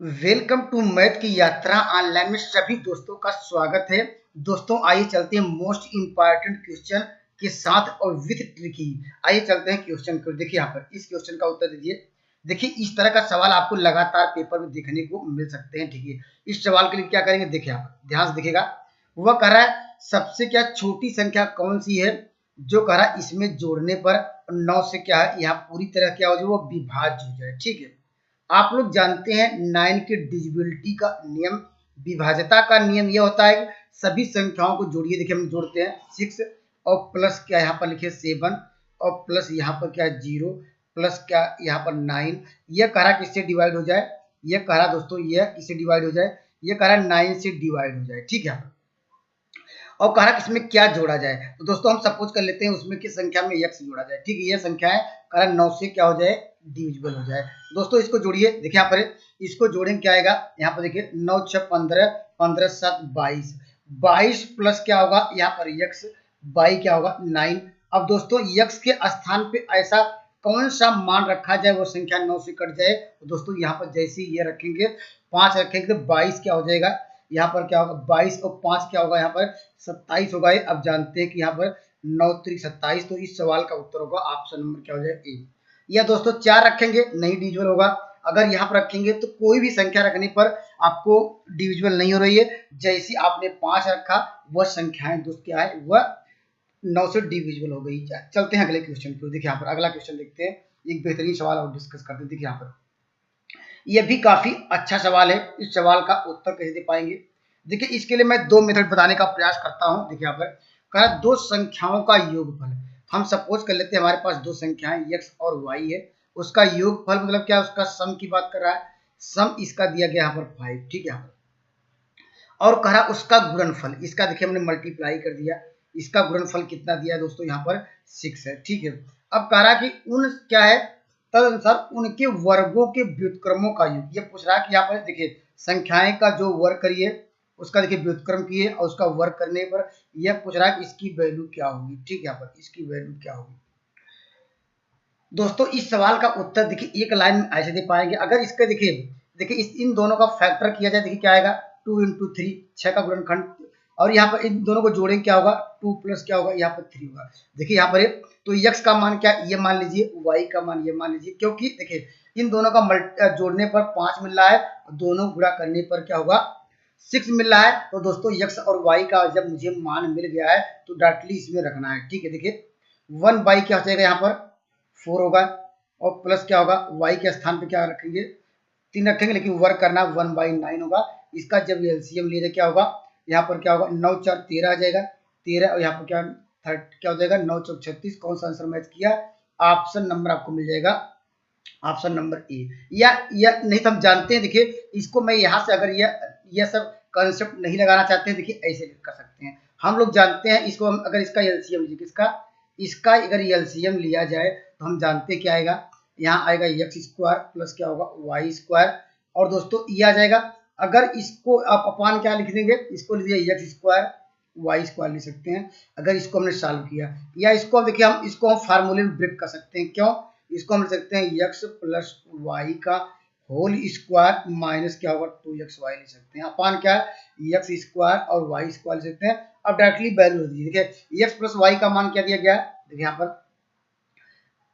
Welcome to math की यात्रा online में सभी दोस्तों का स्वागत है। दोस्तों आइए चलते हैं मोस्ट इंपॉर्टेंट क्वेश्चन के साथ और विथ ट्रिकी। आइए चलते हैं क्वेश्चन को। देखिए यहाँ पर इस क्वेश्चन का उत्तर दीजिए। देखिए इस तरह का सवाल आपको लगातार पेपर में देखने को मिल सकते हैं। ठीक है, इस सवाल के लिए क्या करेंगे, देखिए आप ध्यान से देखिएगा। वह कह रहा है सबसे क्या छोटी संख्या कौन सी है जो कह रहा है इसमें जोड़ने पर 9 से क्या है यहाँ पूरी तरह क्या हो जाए, वो विभाज्य हो जाए। ठीक है, आप लोग जानते हैं 9 के डिविजिबिलिटी का नियम, विभाज्यता का नियम यह होता है कि सभी संख्याओं को जोड़िए। देखिए हम जोड़ते हैं 6 और प्लस क्या यहाँ पर लिखे 7 और प्लस यहाँ पर क्या 0 प्लस क्या यहाँ पर 9। यह कह रहा किससे डिवाइड हो जाए, यह कह रहा दोस्तों यह किससे डिवाइड हो जाए, यह कह रहा 9 से डिवाइड हो जाए। ठीक है, और कह रहा कि इसमें क्या जोड़ा जाए। तो दोस्तों हम सपोज कर लेते हैं उसमें की संख्या में x जोड़ा जाए। ठीक है, यह संख्या है, कह रहा 9 से क्या हो जाए, डिविजिबल हो जाए। दोस्तों इसको जोड़िए। देखिए यहाँ पर इसको जोड़ेंगे क्या आएगा, यहाँ पर देखिए 9 6 15 15 7 22 22 प्लस क्या होगा यहाँ पर x, y क्या होगा 9। अब दोस्तों x के स्थान पे ऐसा कौन सा मान रखा जाए वो संख्या 9 से कट जाए। तो दोस्तों यहाँ पर जैसे ये रखेंगे 5 रखेंगे तो 22 क्या हो जाएगा, यहाँ पर क्या होगा 22 और 5 क्या होगा यहाँ पर 27 होगा। अब जानते हैं कि यहाँ पर 9 3 27, तो इस सवाल का उत्तर होगा ऑप्शन नंबर क्या हो जाएगा ए। या दोस्तों 4 रखेंगे नहीं डिविजिबल होगा। अगर यहाँ पर रखेंगे तो कोई भी संख्या रखने पर आपको डिविजिबल नहीं हो रही है। जैसी आपने 5 रखा वह संख्याएं दोस्त क्या है, वह 9 से डिविजिबल हो गई। चलते हैं अगले क्वेश्चन की। देखिए यहाँ पर अगला क्वेश्चन देखते हैं, एक बेहतरीन सवाल और डिस्कस करते हैं। देखिए यहाँ पर यह भी काफी अच्छा सवाल है। इस सवाल का उत्तर कैसे दे पाएंगे, देखिए इसके लिए मैं दो मेथड बताने का प्रयास करता हूं। देखिए यहाँ पर कहा दो संख्याओं का योगफल। हम सपोज कर लेते हैं हमारे पास दो संख्याएं x और y है, उसका योगफल मतलब क्या, उसका सम की बात कर रहा है। सम इसका दिया गया यहाँ पर 5। ठीक है, यहाँ पर और कह रहा उसका गुणनफल, इसका देखिए हमने मल्टीप्लाई कर दिया, इसका गुणनफल कितना दिया दोस्तों यहाँ पर 6 है। ठीक है, अब कह रहा कि उन क्या है तदनुसार उनके वर्गों के व्युत्क्रमों का योग। ये पूछ रहा है कि यहाँ पर देखिए संख्याएं का जो वर्ग करिए उसका देखिए व्युत्क्रम किए और उसका वर्ग करने पर यह पूछ रहा है कि इसकी वैल्यू क्या होगी। ठीक है, यहाँ पर इसकी वैल्यू क्या होगी। दोस्तों इस सवाल का उत्तर देखिए एक लाइन में ऐसे दे पाएंगे। अगर इसका देखिए इन दोनों का फैक्टर किया जाए, देखिए क्या आएगा 2 इंटू 3, 6 का गुणनखंड, और यहाँ पर इन दोनों को जोड़ेंगे क्या होगा 2 प्लस क्या होगा यहाँ पर 3 होगा। देखिए यहाँ पर तो x का मान क्या ये मान लीजिए, y का मान ये मान लीजिए, क्योंकि देखिए इन दोनों का जोड़ने पर 5 मिल रहा है, दोनों गुणा करने पर क्या होगा 6 मिल रहा है। तो दोस्तों x और y का जब मुझे मान मिल गया है तो डायरेक्टली इसमें रखना है। ठीक है, देखिए 1 क्या हो जाएगा यहाँ पर 4 होगा, और प्लस क्या होगा y के स्थान पे क्या रखेंगे 3 रखेंगे, लेकिन वर्क करना 1/9 होगा। इसका जब एलसीएम लिए क्या होगा, यहाँ पर क्या होगा 9 4 13 आ जाएगा 13, और यहाँ पर क्या हो जाएगा 9 4 36। कौन सा आंसर मैच किया, ऑप्शन नंबर आपको मिल जाएगा ऑप्शन नंबर ए। या नहीं तो हम जानते हैं, देखिए इसको मैं यहाँ से अगर यह सब कंसेप्ट नहीं लगाना चाहते हैं, देखिए ऐसे कर सकते हैं। हम लोग जानते हैं इसको, हम अगर इसका एलसीएम लीजिए, इसका अगर एलसीएम लिया जाए तो हम जानते हैं क्या आएगा, यहाँ आएगा एक्स स्क्वायर प्लस क्या होगा वाई स्क्वायर, और दोस्तों ये आ जाएगा। अगर इसको आप अपान क्या लिख देंगे, इसको लीजिए एक्स स्क्वायर वाई स्क्वायर लिख सकते हैं अगर इसको हमने सॉल्व किया। या इसको देखिए हम इसको फार्मूले में ब्रेक कर सकते हैं। क्यों, इसको हम लिख सकते हैं एक्स प्लस वाई का होल स्क्वायर माइनस क्या होगा 2xy लिख सकते हैं। अपान क्या है एक्स स्क्वायर और वाई स्क्वायर लिख सकते हैं। अब डायरेक्टली वैल्यू दीजिए, देखिए एक्स प्लस वाई का मान क्या दिया गया है, देखिए यहाँ पर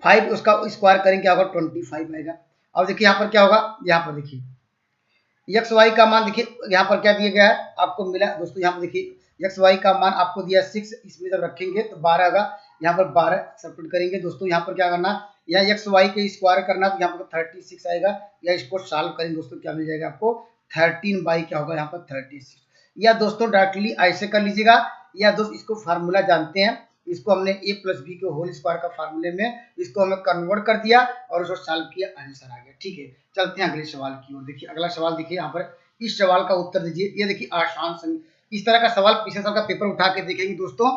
5, उसका स्क्वायर करेंगे क्या होगा 25 आएगा। अब देखिए यहाँ पर क्या होगा, यहाँ पर देखिए एक्स वाई का मान देखिए यहाँ पर क्या दिया गया है आपको मिला दोस्तों। यहाँ पर देखिए एक्स वाई का मान आपको दिया 6, इसमें जब रखेंगे तो 12 होगा। यहाँ पर 12 सब्ट्रैक्ट करेंगे दोस्तों, यहाँ पर क्या करना, या एक्स वाई के स्क्वायर करना, तो यहाँ पर 36 आएगा। या इसको सॉल्व करेंगे दोस्तों क्या मिल जाएगा आपको 13 बाई क्या होगा यहाँ पर 36। या दोस्तों डायरेक्टली ऐसे कर लीजिएगा, या दोस्त इसको फार्मूला जानते हैं, इसको हमने a प्लस बी के होल स्क्वायर का फार्मूले में इसको हमें कन्वर्ट कर दिया और उसको सॉल्व किया, आंसर आ गया। ठीक है, चलते हैं अगले सवाल की ओर। देखिए अगला सवाल देखिए यहाँ पर, इस सवाल का उत्तर दीजिए। ये देखिए आसान इस तरह का सवाल पिछले साल का पेपर उठा के देखेंगे दोस्तों,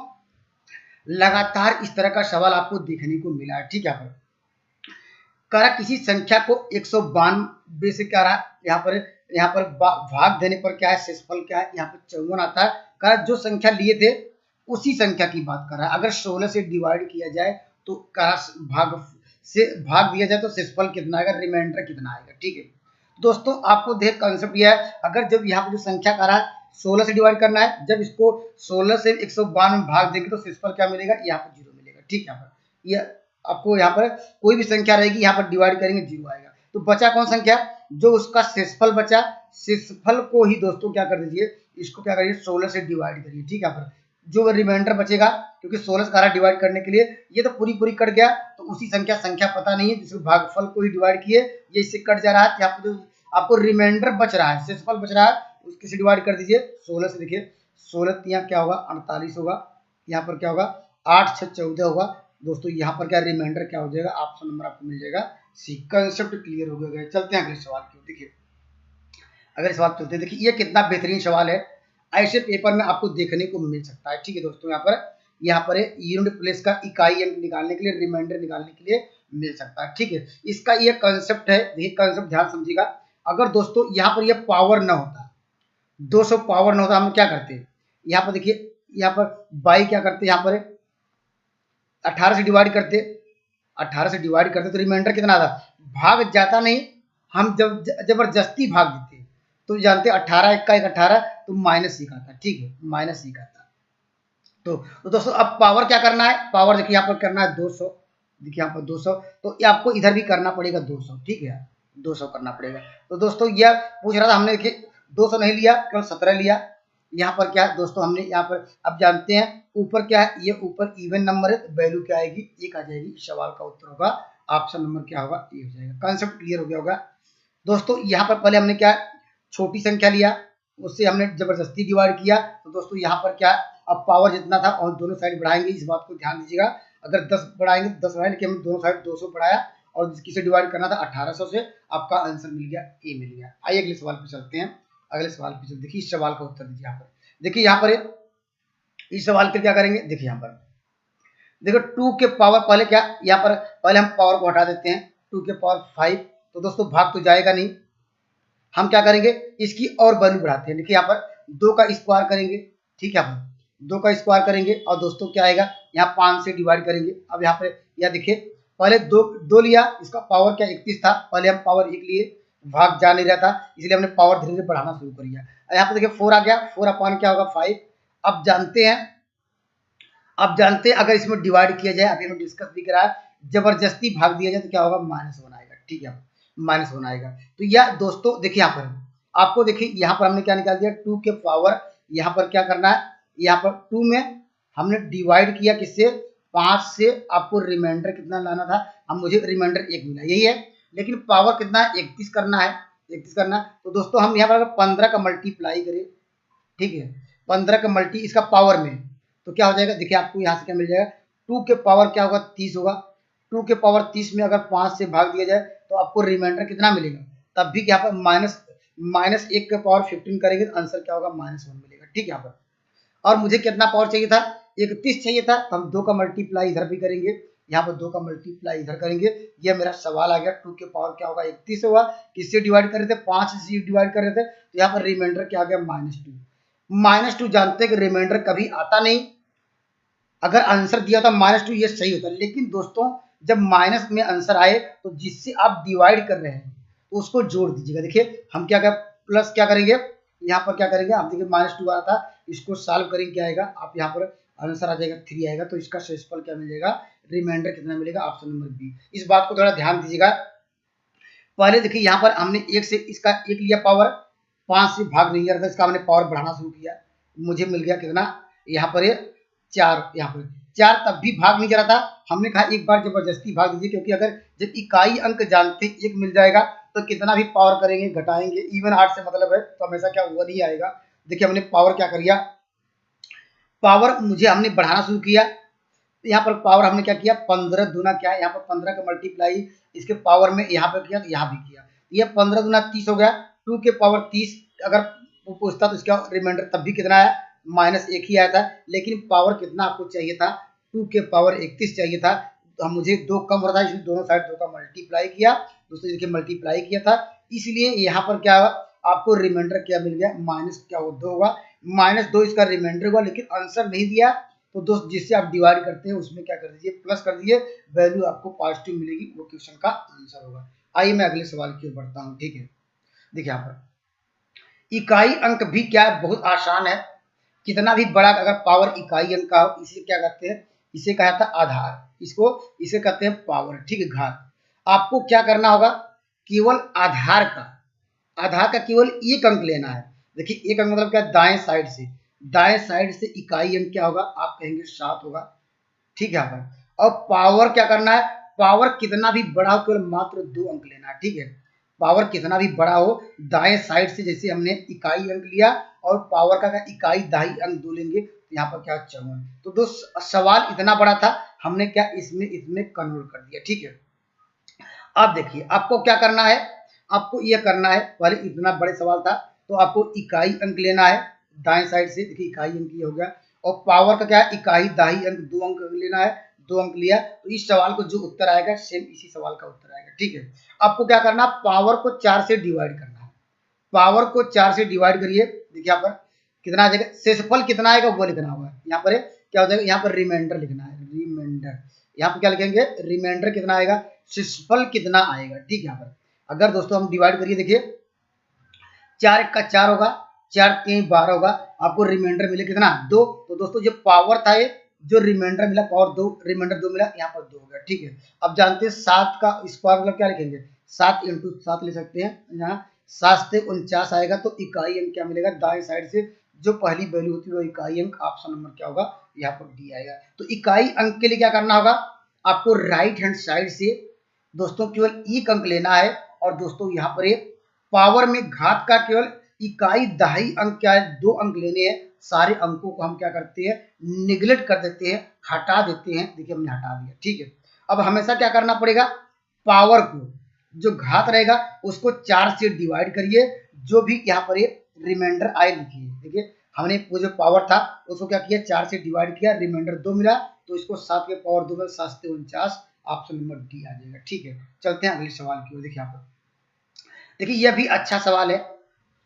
लगातार इस तरह का सवाल आपको देखने को मिला है। ठीक है, यहाँ पर कह रहा किसी संख्या को 192 से क्या रहा यहाँ पर भाग देने पर क्या है शेषफल क्या है, यहाँ पर 54 आता है। कह रहा जो संख्या लिए थे उसी संख्या की बात कर रहा है। अगर 16 से डिवाइड किया जाए तो भाग दिया जाए तो शेषफल कितना आएगा, रिमाइंडर कितना आएगा। ठीक है, दोस्तों आपको देख कंसेप्ट यह है, अगर जब यहाँ पे जो संख्या का रहा है 16 से डिवाइड करना है, जब इसको 16 से 152 में भाग देंगे तो शेषफल क्या मिलेगा, यहाँ पर 0 मिलेगा। ठीक, यहाँ पर यह आपको यहाँ पर कोई भी संख्या रहेगी यहाँ पर डिवाइड करेंगे 0 आएगा। तो बचा कौन संख्या, जो उसका शेषफल बचा, शेषफल को ही दोस्तों क्या कर दीजिए, इसको क्या करिए 16 से डिवाइड करिए। ठीक, यहाँ पर जो रिमाइंडर बचेगा, क्योंकि 16 से डिवाइड करने के लिए ये तो पूरी कट गया, तो उसी संख्या पता नहीं है जिसको भागफल को ही डिवाइड किए, ये इससे कट जा रहा है। यहाँ पर जो आपको रिमाइंडर बच रहा है, शेषफल बच रहा है, उसके से डिवाइड कर दीजिए 16 से। देखिए 16 यहाँ क्या होगा 48 होगा, यहाँ पर क्या होगा 8 6 14 होगा। दोस्तों यहाँ पर क्या रिमाइंडर क्या हो जाएगा, ऑप्शन नंबर आपको मिल जाएगा सी। कंसेप्ट क्लियर हो गया। चलते हैं अगले सवाल की। देखिए अगले सवाल चलते हैं। देखिए ये कितना बेहतरीन सवाल है, ऐसे पेपर में आपको देखने को मिल सकता है। ठीक है दोस्तों, यहाँ पर यूनिट प्लेस का इकाई अंक निकालने के लिए, रिमाइंडर निकालने के लिए मिल सकता है। ठीक है, इसका ये कंसेप्ट है। देखिए कंसेप्ट ध्यान समझिएगा। अगर दोस्तों यहाँ पर ये पावर न होता, 200 पावर न होता, हम क्या करते हैं, यहाँ पर देखिए यहाँ पर बाई क्या करते, यहाँ पर 18 से डिवाइड करते, 18 से डिवाइड करते तो रिमाइंडर कितना आता, भाग जाता नहीं, हम जब जबरदस्ती भाग देते तो जानते 18 1 का 1 18, तो माइनस एक आता। ठीक है, माइनस एक आता। तो दोस्तों अब पावर क्या करना है, पावर देखिए यहाँ पर करना है 200। देखिए यहाँ पर 200, तो ये आपको इधर भी करना पड़ेगा 200। ठीक है, 200 करना पड़ेगा। तो दोस्तों यह पूछ रहा था, हमने देखिए 200 नहीं लिया, केवल 17 लिया। यहाँ पर क्या है दोस्तों, हमने यहाँ पर अब जानते हैं ऊपर क्या है, ये ऊपर इवन नंबर है, वैल्यू क्या आएगी, एक आ जाएगी। सवाल का उत्तर होगा ऑप्शन नंबर क्या होगा, ए हो जाएगा। कंसेप्ट क्लियर हो गया होगा दोस्तों। यहाँ पर पहले हमने क्या छोटी संख्या लिया, उससे हमने जबरदस्ती डिवाइड किया। तो दोस्तों यहाँ पर क्या, अब पावर जितना था और दोनों साइड बढ़ाएंगे, इस बात को ध्यान दीजिएगा। अगर 10 बढ़ाएंगे 10 बढ़ाए, लेकिन हमने दोनों साइड 200 बढ़ाया और किसे डिवाइड करना था 1800 से, आपका आंसर मिल गया, ए मिल गया। आइए अगले सवाल पे चलते हैं। अगले सवाल पे चलते, देखिए इस सवाल का उत्तर दीजिए। यहाँ पर देखिए, यहाँ पर इस सवाल के क्या करेंगे, देखिए यहाँ पर देखो 2 के पावर पहले क्या, यहाँ पर पहले हम पावर को हटा देते हैं, 2 के पावर 5। तो दोस्तों भाग तो जाएगा नहीं, हम क्या करेंगे इसकी और वैल्यू बढ़ाते हैं। देखिए यहाँ पर 2 का स्क्वायर करेंगे। ठीक है, यहाँ पर 2 का स्क्वायर करेंगे और दोस्तों क्या आएगा, यहाँ 5 से डिवाइड करेंगे। अब यहाँ पर यह देखिए पहले 2 लिया, इसका पावर क्या 31 था, पहले हम पावर 1 लिए, भाग जा नहीं रहा था, इसलिए हमने पावर धीरे धीरे बढ़ाना शुरू कर दिया। यहाँ पर देखिए 4 आ गया, 4 अपॉन क्या होगा 5। अब जानते हैं अगर इसमें डिवाइड किया जाए, अभी हमें डिस्कस भी करा है, जबरदस्ती भाग दिया जाए तो क्या होगा, -1 आएगा। ठीक है, -1 आएगा। तो यह दोस्तों देखिए यहाँ पर आपको देखिए यहाँ पर हमने क्या निकाल दिया, 2 के पावर, यहाँ पर क्या करना है, यहाँ पर 2 में हमने डिवाइड किया किससे, 5 से। आपको रिमाइंडर कितना लाना था, अब मुझे रिमाइंडर 1 मिला, यही है। लेकिन पावर कितना है, 31 करना है, 31 करना। तो दोस्तों हम यहाँ पर अगर 15 का मल्टीप्लाई करें, ठीक है 15 का मल्टी इसका पावर में, तो क्या हो जाएगा, देखिए आपको यहाँ से क्या मिल जाएगा, 2 के पावर क्या होगा 30 होगा। 2 के पावर 30 में अगर 5 से भाग दिया जाए तो आपको रिमाइंडर कितना मिलेगा, तब भी यहाँ पर माइनस 1 के पावर 15 करेंगे तो आंसर क्या होगा, -1 मिलेगा। ठीक है, यहाँ पर और मुझे कितना पावर चाहिए था, 31 चाहिए था, तो हम 2 का मल्टीप्लाई इधर भी करेंगे, यहाँ पर 2 का मल्टीप्लाई इधर करेंगे। ये मेरा सवाल आ गया, 2 के पावर क्या होगा 31 होगा, किससे डिवाइड कर रहे थे, 5 से डिवाइड कर रहे थे, तो यहाँ पर रिमाइंडर क्या आ गया, -2। जानते हैं कि रिमाइंडर कभी आता नहीं, अगर आंसर दिया था -2 ये सही होता है। लेकिन दोस्तों जब माइनस में आंसर आए तो जिससे आप डिवाइड कर रहे हैं तो उसको जोड़ दीजिएगा। देखिए हम क्या प्लस क्या करेंगे, यहाँ पर क्या करेंगे, आप देखिए -2 आ रहा था, इसको सॉल्व करेंगे क्या आएगा, आप यहाँ पर आंसर आ जाएगा 3 आएगा। तो इसका शेषफल क्या मिलेगा, रिमाइंडर कितना मिलेगा, ऑप्शन नंबर बी। इस बात को थोड़ा ध्यान दीजिएगा। पहले देखिए यहाँ पर हमने 1 से इसका 1 लिया पावर, 5 से भाग नहीं आ रहा था, इसका हमने पावर बढ़ाना शुरू किया, मुझे मिल गया कितना, यहाँ पर 4, यहाँ पर 4, तब भी भाग नहीं जा रहा था। हमने कहा एक बार जबरदस्ती भाग दीजिए, क्योंकि अगर जब इकाई अंक जानते 1 मिल जाएगा तो कितना भी पावर करेंगे घटाएंगे, इवन 8 से मतलब है तो हमेशा क्या 1 ही आएगा। देखिए हमने पावर क्या कर दिया, पावर हमने बढ़ाना शुरू किया। यहाँ पर पावर हमने क्या किया, 15 दूना क्या है, यहाँ पर 15 का मल्टीप्लाई इसके पावर में यहाँ पर किया तो यहाँ भी किया, ये 15 दूना 30 हो गया। 2 के पावर 30 अगर पूछता तो इसका रिमाइंडर तब भी कितना आया, -1 ही आया था। लेकिन पावर कितना आपको चाहिए था, 2 के पावर 31 चाहिए था, तो मुझे 2 कम हो रहा था, इसलिए दोनों साइड 2 का मल्टीप्लाई किया, दूसरे देखिए मल्टीप्लाई किया था, इसलिए यहाँ पर क्या आपको रिमाइंडर क्या मिल गया, -2 होगा, -2 इसका रिमाइंडर हुआ। लेकिन आंसर नहीं दिया तो दोस्त जिससे आप डिवाइड करते हैं उसमें क्या कर दीजिए, प्लस कर दीजिए, वैल्यू आपको पॉजिटिव मिलेगी, वो क्वेश्चन का आंसर होगा। आइए मैं अगले सवाल की ओर बढ़ता हूँ। ठीक है, देखिए यहाँ पर इकाई अंक भी क्या है, बहुत आसान है। कितना भी बड़ा अगर पावर इकाई अंक का हो, इसे क्या कहते हैं, इसे कहा जाता है आधार, इसको इसे कहते हैं पावर, ठीक है, घात। आपको क्या करना होगा, केवल आधार का केवल एक अंक लेना है। देखिए एक अंक मतलब क्या, दाएं साइड से इकाई अंक क्या होगा, आप कहेंगे 7 होगा, ठीक है यहाँ पर। और पावर क्या करना है, पावर कितना भी बड़ा हो केवल मात्र 2 अंक लेना है, ठीक है। पावर कितना भी बड़ा हो, दाएं साइड से जैसे हमने इकाई अंक लिया और पावर का इकाई दाई अंक 2 लेंगे, तो यहाँ पर क्या 54। तो दोस्त सवाल इतना बड़ा था, हमने क्या इसमें कन्वर्ट कर दिया, ठीक है। अब देखिए आपको क्या करना है, आपको यह करना है, पहले इतना बड़े सवाल था तो आपको इकाई अंक लेना है दाएं साइड से, देखिए इकाई अंक ये हो गया, और पावर का क्या है, इकाई दाई अंक 2 अंक लेना है, 2 अंक लिया, तो इस सवाल को जो उत्तर आएगा सेम इसी सवाल का उत्तर आएगा, ठीक है। आपको क्या करना, पावर को 4 से डिवाइड करना है, पावर को 4 से डिवाइड करिए, देखिए यहाँ पर कितना आ जाएगा, शेषफल कितना आएगा वो लिखना होगा, यहाँ पर क्या हो जाएगा, यहाँ पर रिमाइंडर लिखना है, रिमाइंडर, यहाँ पर क्या लिखेंगे, रिमाइंडर कितना आएगा, शेषफल कितना आएगा, ठीक है। यहाँ पर अगर दोस्तों हम डिवाइड करिए, देखिए 4 का 4 होगा, 4 3 12 होगा, आपको रिमाइंडर मिले कितना 2, तो दोस्तों जो पावर था ये, जो रिमाइंडर मिला पावर 2, रिमाइंडर 2 मिला, यहाँ पर 2 हो गया, ठीक है। अब जानते हैं 7 का स्क्वायर मतलब क्या लिखेंगे, 7 इंटू 7 ले सकते हैं, यहाँ 7 से 49 आएगा, तो इकाई अंक क्या मिलेगा, दाएं साइड से जो पहली वैल्यू होती है वो इकाई अंक, ऑप्शन नंबर क्या होगा, यहाँ पर डी आएगा। तो इकाई अंक के लिए क्या करना होगा, आपको राइट हैंड साइड से दोस्तों केवल एक अंक लेना है, और दोस्तों यहाँ पर पावर में घात का केवल इकाई दहाई अंक क्या है, 2 अंक लेने हैं। सारे अंकों को हम क्या करते हैं, निगलेक्ट कर देते हैं, हटा देते हैं, देखिए हमने हटा दिया, ठीक है। अब हमेशा क्या करना पड़ेगा, पावर को जो घात रहेगा उसको 4 से डिवाइड करिए, जो भी यहाँ पर रिमाइंडर आए लिखिए, देखिए हमने वो जो पावर था उसको क्या किया, 4 से डिवाइड किया, रिमाइंडर 2 मिला, तो इसको 7 के पावर 2 में 7 से 49, ऑप्शन नंबर डी आ जाएगा, ठीक है। चलते हैं अगले सवाल की ओर, देखिए यहाँ पर देखिए यह भी अच्छा सवाल है,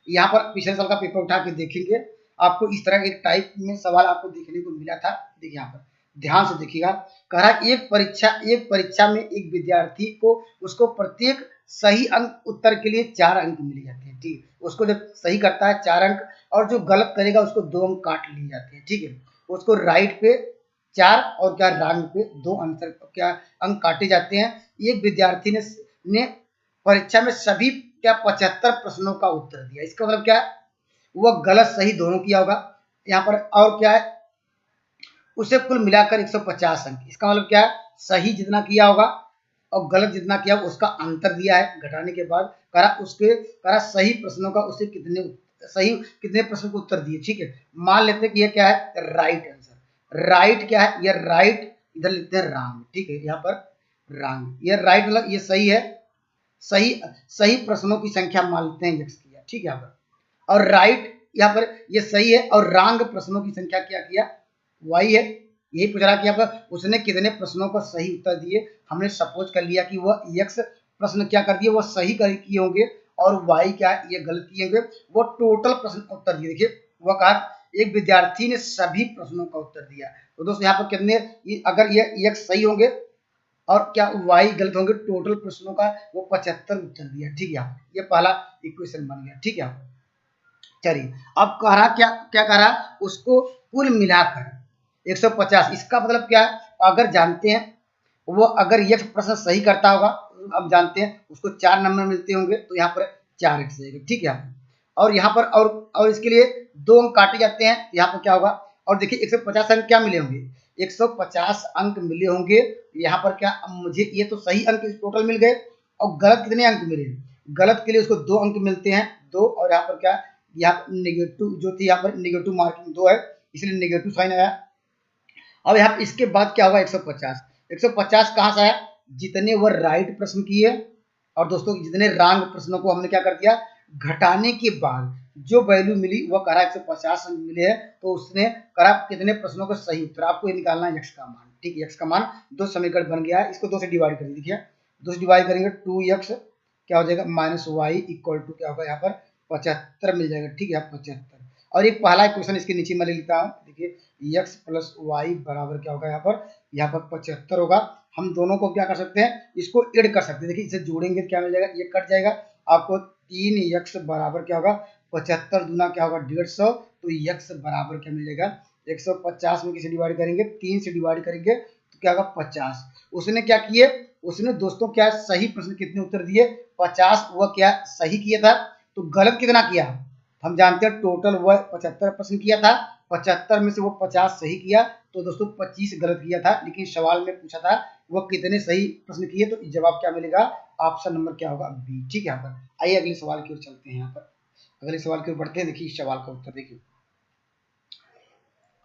यहाँ पर पिछले साल का पेपर उठा के देखेंगे, आपको इस तरह एक टाइप में सवाल आपको देखने को मिला था। देखिए यहाँ पर ध्यान से देखिएगा, कह रहा है एक परीक्षा में एक विद्यार्थी को उसको प्रत्येक सही अंक उत्तर के लिए 4 अंक मिल जाते हैं, ठीक है। उसको जब सही करता है 4 अंक, और जो गलत करेगा उसको 2 अंक काट लिए जाते हैं, ठीक है। उसको राइट पे 4 और क्या रॉन्ग पे 2 आंसर क्या अंक काटे जाते हैं। एक विद्यार्थी ने परीक्षा में सभी क्या 75 प्रश्नों का उत्तर दिया, इसका मतलब क्या है, वह गलत सही दोनों किया होगा यहाँ पर, और क्या है, उसे कुल मिलाकर 150 अंक, इसका मतलब क्या है, सही जितना किया होगा और गलत जितना किया उसका अंतर दिया है घटाने के बाद, करा सही प्रश्नों का उसे कितने प्रश्न को उत्तर दिए, ठीक है। मान लेते हैं कि यह क्या है, राइट आंसर, राइट क्या है, यह राइट, इधर लिखते हैं रॉन्ग, ठीक है, यहाँ पर रॉन्ग, यह राइट मतलब ये सही है, सही प्रश्नों की संख्या मान लेते हैं x किया, ठीक है यहाँ पर, और राइट यहाँ पर ये सही है, और रॉन्ग प्रश्नों की संख्या क्या किया, y है। यही पूछ रहा कि यहाँ पर उसने कितने प्रश्नों का सही उत्तर दिए, हमने सपोज कर लिया कि वह x प्रश्न क्या कर दिए, वो सही किए होंगे, और y क्या है, ये गलत किए होंगे, वो टोटल प्रश्न उत्तर दिए। देखिए वह कहा एक विद्यार्थी ने सभी प्रश्नों का उत्तर दिया, तो दोस्तों यहाँ पर कितने, अगर ये x सही होंगे और क्या y गलत होंगे, टोटल प्रश्नों का वो 75 उत्तर दिया, ठीक है। ये पहला इक्वेशन बन गया, ठीक है। चलिए अब कह रहा क्या कह रहा, उसको कुल मिलाकर 150, इसका मतलब क्या है, अगर जानते हैं वो अगर ये प्रश्न सही करता होगा, अब जानते हैं उसको 4 नंबर मिलते होंगे, तो यहाँ पर 4x आएगा, ठीक है। और यहाँ पर और इसके लिए 2 अंक काटे जाते हैं, यहाँ पर क्या होगा, और देखिए 150 अंक क्या मिले होंगे, 150 अंक मिले होंगे, यहाँ पर क्या, मुझे ये तो सही अंक टोटल मिल गए, और गलत कितने अंक मिले, गलत के लिए उसको 2 अंक मिलते हैं, 2, और यहाँ पर क्या, यहाँ नेगेटिव जो थी, यहाँ पर नेगेटिव मार्किंग 2 है, इसलिए नेगेटिव साइन आया। अब यहाँ इसके बाद क्या होगा, 150 कहाँ से आया, जितने वो राइट प्रश्न किए, और दोस्तों जितने रॉन्ग प्रश्नों को हमने क्या कर दिया, घटाने के बाद जो वैल्यू मिली वह करा 150 अंक मिले हैं, तो उसने करा कितने प्रश्नों का सही उत्तर, आपको ये निकालना है x का मान, ठीक है। x का मान 2 समीकरण बन गया है, इसको 2 से डिवाइड करिए, देखिए 2 से डिवाइड करेंगे 2x क्या हो जाएगा माइनस वाई इक्वल टू क्या होगा, यहाँ पर 75 मिल जाएगा, ठीक है 75। और एक पहला क्वेश्चन इसके नीचे मैं ले लेता हूँ, देखिए x प्लस वाई बराबर क्या होगा, यहाँ पर 75 होगा। हम दोनों को क्या कर सकते हैं, इसको ऐड कर सकते हैं, देखिए इसे जोड़ेंगे क्या मिल जाएगा, ये कट जाएगा, आपको 3x बराबर क्या होगा 75 दूना क्या होगा 150, तो x बराबर क्या मिल जाएगा 150 में किसे डिवाइड करेंगे 3 से डिवाइड करेंगे तो क्या होगा 50। उसने क्या किए, उसने दोस्तों क्या सही प्रश्न कितने उत्तर दिए 50, वह क्या सही किया था, तो गलत कितना किया हम जानते हैं टोटल वह 75 प्रश्न किया था, 75 में से वो 50 सही किया, तो दोस्तों 25 गलत किया था। लेकिन सवाल में पूछा था वह कितने सही प्रश्न किए, तो जवाब क्या मिलेगा ऑप्शन नंबर क्या होगा बी। ठीक है, यहाँ पर आइए अगले सवाल की ओर चलते हैं। यहाँ पर अगले सवाल की ओर बढ़ते हैं। देखिए इस सवाल का उत्तर देखिए,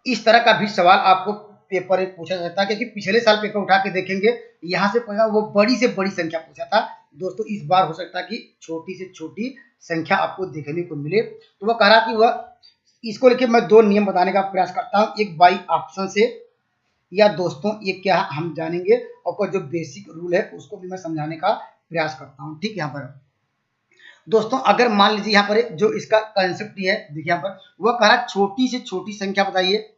इस तरह का भी सवाल आपको पेपर में पूछा जाता है, क्योंकि पिछले साल पेपर उठा के देखेंगे यहाँ से वो बड़ी से बड़ी संख्या पूछा था दोस्तों। इस बार हो सकता है कि छोटी से छोटी संख्या आपको देखने को मिले। तो वह कह रहा कि वह इसको लेके मैं दो नियम बताने का प्रयास करता हूँ, एक बाई ऑप्शन से, या दोस्तों ये क्या हम जानेंगे, और जो बेसिक रूल है उसको भी मैं समझाने का प्रयास करता हूँ। ठीक है, यहाँ पर दोस्तों अगर मान लीजिए यहाँ पर जो इसका कंसेप्ट है, देखिए यहाँ पर वह कह रहा छोटी से छोटी संख्या बताइए,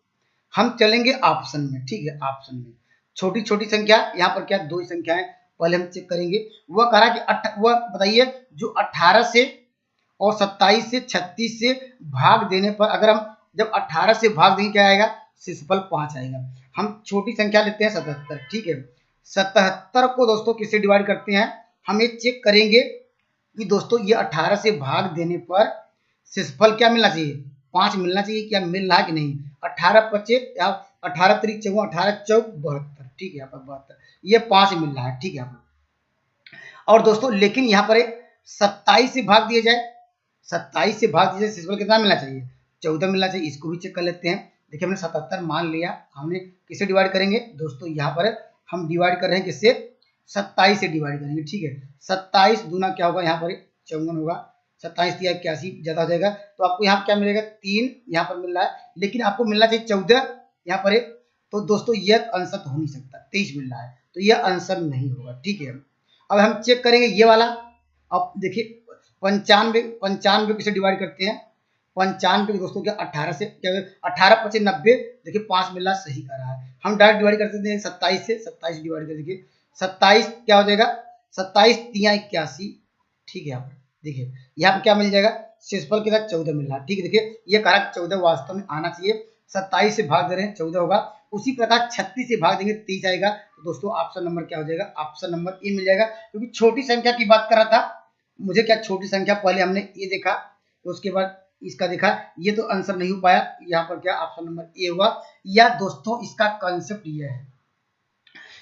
हम चलेंगे ऑप्शन में। ठीक है, ऑप्शन में छोटी छोटी संख्या, यहाँ पर क्या दो संख्या है, पहले हम चेक करेंगे। वह कह रहा कि वह बताइए जो 18 से और 27 से 36 से भाग देने पर, अगर हम जब 18 से भाग देंगे क्या आएगा शेषफल 5 आएगा। हम छोटी संख्या लेते हैं 77। ठीक है, 77 को दोस्तों किससे डिवाइड करते हैं, हम ये चेक करेंगे कि दोस्तों ये 18 से भाग देने पर शेषफल क्या मिलना चाहिए 5 मिलना चाहिए, क्या मिल रहा है कि नहीं। 18 25 या 18 3 4 18 चौक 72। ठीक है, यहाँ पर 72 ये 5 मिल रहा है। ठीक है, यहाँ पर और दोस्तों लेकिन यहाँ पर 27 से भाग दिया जाए, 27 से भाग दिया जाए शेषफल कितना मिलना चाहिए 14 मिलना चाहिए। इसको भी चेक कर लेते हैं। देखिए हमने 77 मान लिया, हमने किससे डिवाइड करेंगे दोस्तों, यहाँ पर हम डिवाइड कर रहे हैं किससे 27 से डिवाइड करेंगे। ठीक है, 27 दूना क्या होगा यहाँ पर 54 होगा, 27 या 81 ज्यादा हो जाएगा, तो आपको यहाँ क्या मिलेगा 3 यहाँ पर मिल रहा है, लेकिन आपको मिलना चाहिए 14 यहाँ पर। तो दोस्तों यह आंसर तो हो नहीं सकता, 23 मिल रहा है, तो यह आंसर नहीं होगा। ठीक है, अब हम चेक करेंगे ये वाला। अब देखिए 95 किसे डिवाइड करते हैं 95 दोस्तों क्या 18 से क्या 18 25 90, देखिए 5 मिल रहा सही कर रहा है। हम डायरेक्ट डिवाइड कर सकते हैं 27 से, 27 डिवाइड कर देखिए 27 क्या हो जाएगा 27 3 81। ठीक है, यहाँ पर देखिए यहाँ पर क्या मिल जाएगा शेषफल के साथ 14 मिल रहा है। ठीक है, देखिए ये कहा 14 वास्तव में आना चाहिए, 27 से भाग दे रहे हैं 14 होगा, उसी प्रकार 36 से भाग देंगे 30 आएगा। तो दोस्तों ऑप्शन नंबर क्या हो जाएगा ऑप्शन नंबर ए मिल जाएगा, क्योंकि छोटी संख्या की बात कर रहा था मुझे, क्या छोटी संख्या पहले हमने ये देखा तो उसके बाद इसका देखा, ये तो आंसर नहीं हो पाया, यहाँ पर क्या ऑप्शन नंबर ए हुआ। या दोस्तों इसका कंसेप्ट ये है,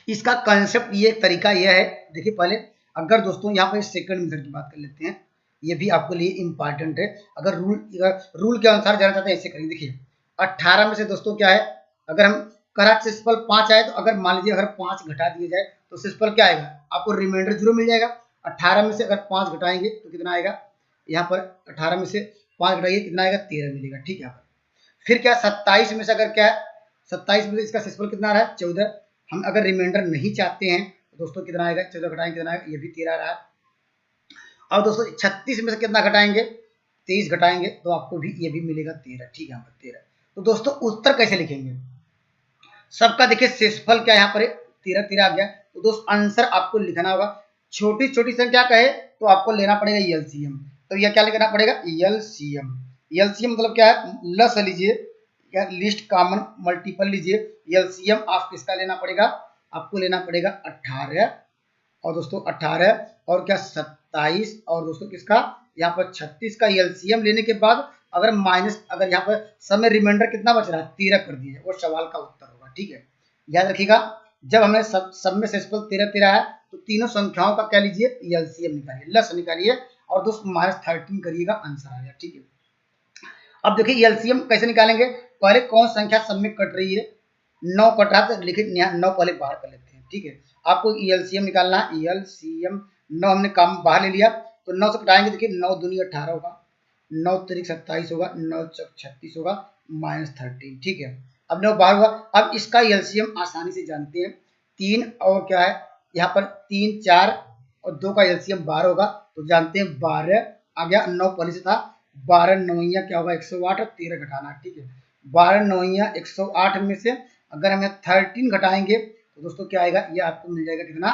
इसका कंसेप्ट ये तरीका यह है, देखिए पहले अगर दोस्तों यहाँ पर सेकंड मेथड की बात कर लेते हैं, ये भी आपके लिए इंपॉर्टेंट है। अगर रूल के अनुसार जाना चाहते हैं ऐसे करेंगे। देखिए 18 में से दोस्तों क्या है, अगर हम करा शेषफल 5 आए, तो अगर मान लीजिए अगर 5 घटा दिया जाए तो शेषफल क्या आएगा आपको रिमाइंडर 0 मिल जाएगा। 18 में से अगर 5 घटाएंगे तो कितना आएगा, यहाँ पर 18 में से 5 घटाइए कितना आएगा 13 मिलेगा। ठीक है, यहाँ पर फिर क्या 27 में से अगर क्या है 27 में से इसका शेषफल कितना आ रहा है 14, हम अगर रिमाइंडर नहीं चाहते हैं तो दोस्तों कितना आएगा 14 घटाएंगे कितना आएगा, ये भी 13 रहा। और दोस्तों 36 में से कितना घटाएंगे 23 घटाएंगे तो आपको भी ये भी मिलेगा 13। ठीक है, यहाँ पर 13। तो दोस्तों उत्तर कैसे लिखेंगे, सबका देखिए शेषफल क्या यहाँ पर 13 13 आ गया, तो दोस्तों आंसर आपको लिखना होगा। छोटी छोटी संख्या कहे तो आपको लेना पड़ेगा एलसीएम, तो यह क्या लेना पड़ेगा एलसीएम। एलसीएम मतलब क्या है, लस लीजिए या लिस्ट कॉमन मल्टीपल लीजिए, एलसीएम आप किसका लेना पड़ेगा, आपको लेना पड़ेगा 18 और दोस्तों 18 और क्या 27 और दोस्तों किसका यहाँ पर 36 का एलसीएम लेने के बाद अगर माइनस, अगर यहाँ पर समय रिमाइंडर कितना बच रहा है 13 कर दिए, वो सवाल का उत्तर होगा। ठीक है, याद रखिएगा जब हमें सब में शेषफल 13 13 है तो तीनों संख्याओं का क्या लीजिए एलसीएम निकालिए, लस निकालिए और दोस्तों -13 करिएगा, आंसर आ गया। ठीक है, अब देखिए एलसीएम कैसे निकालेंगे, पहले कौन संख्या सब में कट रही है 9 कट रहा है, तो लिखिए 9 पहले बाहर कर लेते हैं। ठीक है, आपको एलसीएम निकालना है, एलसीएम 9 हमने काम बाहर ले लिया, तो 9 से घटाएंगे, देखिए 9 दूनी 18 होगा, 9 त्रिक 27 होगा, 9 चौक 36 होगा, -13। ठीक है, अब 9 बाहर हुआ। अब इसका एलसीएम आसानी से जानते हैं, 3 और क्या है यहाँ पर 3 4 और 2 का एलसीएम 12 होगा, तो जानते हैं 12 आ गया, 9 पहले से था, 12 नौइया क्या होगा 108 और 13 घटाना। ठीक है, 12 नौइया 108 में से अगर हम 13 घटाएंगे तो दोस्तों क्या आएगा, ये आपको मिल जाएगा कितना